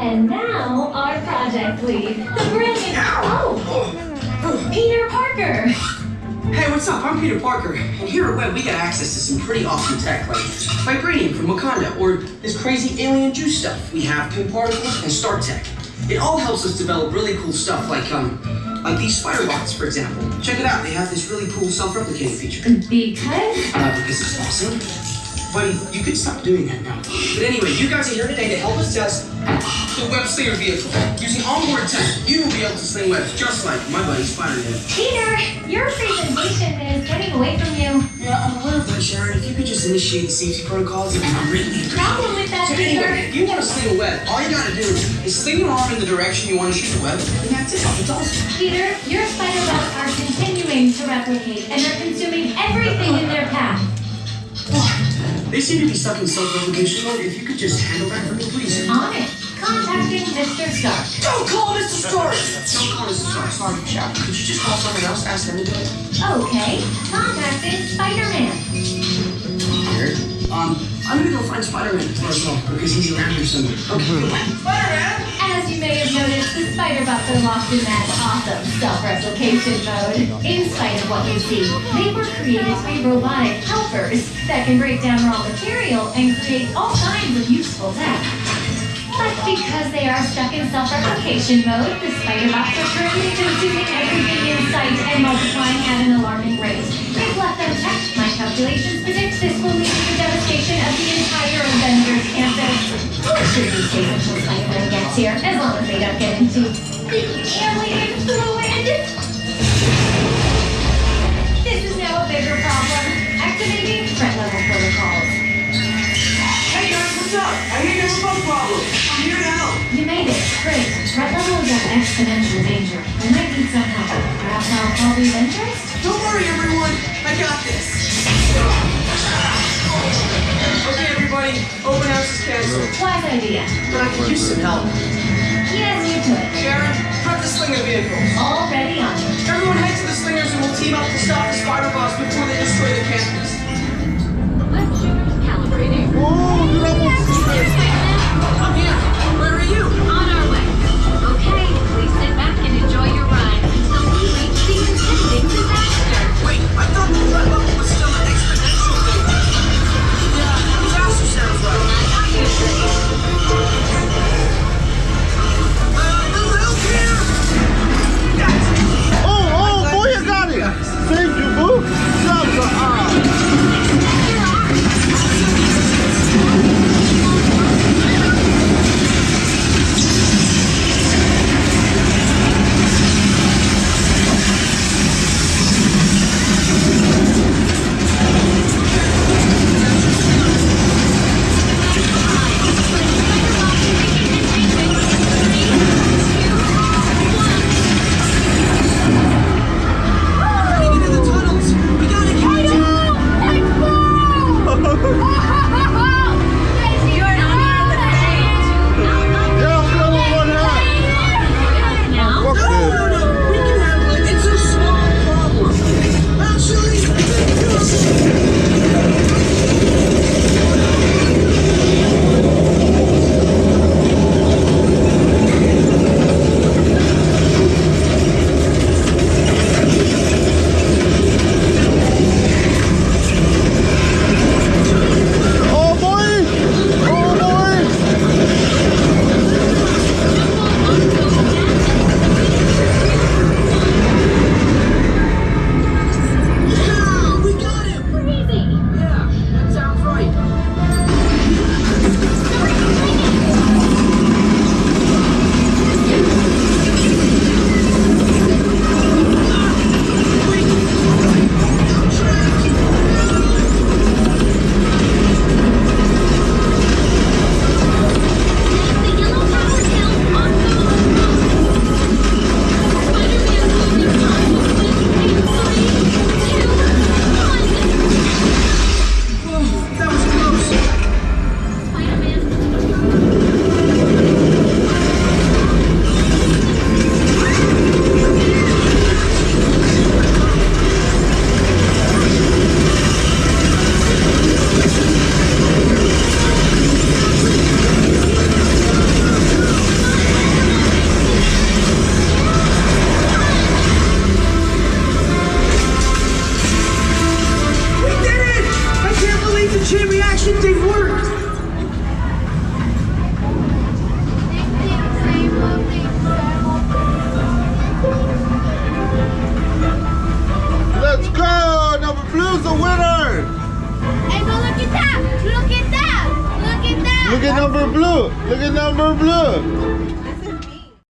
And now our project lead, the brilliant Peter Parker. Hey, what's up? I'm Peter Parker, and here at Web we got access to some pretty awesome tech, like vibranium from Wakanda, or this crazy alien juice stuff. We have pin particles and star tech. It all helps us develop really cool stuff, like these spider bots, for example. Check it out. They have this really cool self-replicating feature. Because it's awesome. Buddy, you could stop doing that now. But anyway, you guys are here today to help us test the web slinger vehicle. Using onboard tech, you will be able to sling webs just like my buddy Spider-Man. Peter, your presentation is getting away from you. Yeah, I'm aware of that, Sharon. If you could just initiate the safety protocols, it'd be really No problem with that, So Peter. anyway, if you want to sling a web, all you gotta do is sling your arm in the direction you want to shoot the web, and that's it. It's awesome. Peter, your spider bots are continuing to replicate and are consuming everything in their path. They seem to be stuck in self-replication mode. If you could just handle that for me, please. On it. Contacting Mr. Stark. Don't call Mr. Stark! Don't call Mr. Stark. Sorry, Sharon. Could you just call someone else? Ask them to do it? Okay. Contacting Spider-Man. Weird. I'm gonna go find Spider-Man as well, because he's around here somewhere. Okay, Spider-Man! As you may have noticed, the spider bots are locked in that awesome self-replication mode. In spite of what you see, they were created to be robotic helpers that can break down raw material and create all kinds of useful tech. But because they are stuck in self-replication mode, the spider bots are currently consuming everything in sight and multiplying at an alarming rate. If left unchecked, my calculations predict this will lead to the devastation of the entire Avengers campus. It should be safe until Spider-Man gets here, as long as they don't get into the alien fluid. This is now a bigger problem. Activating threat level protocols. Hey guys, what's up? I hear you have a bug problem. I'm here to help. You made it. Great. Threat level is at exponential danger. We might need some help. Perhaps I'll call the Avengers? Don't worry, everyone. I got this. Okay, everybody. Open house is canceled. Wise idea. But I could use some help. Yes, you could. Sharon, prep the slinger vehicles. Already on it. Everyone head to the slingers and we'll team up to stop the spider bots before they destroy the campus. Let's calibrating. I'm here. Where are you? On our way. Okay, please sit back and enjoy your ride until we reach the impending disaster. Wait, I thought the threat level was still an exponential thing. Yeah, disaster sounds right. Not usually. Little help here! Oh, boy, you got it! Thank you, boo! Look at number blue. Look at number blue.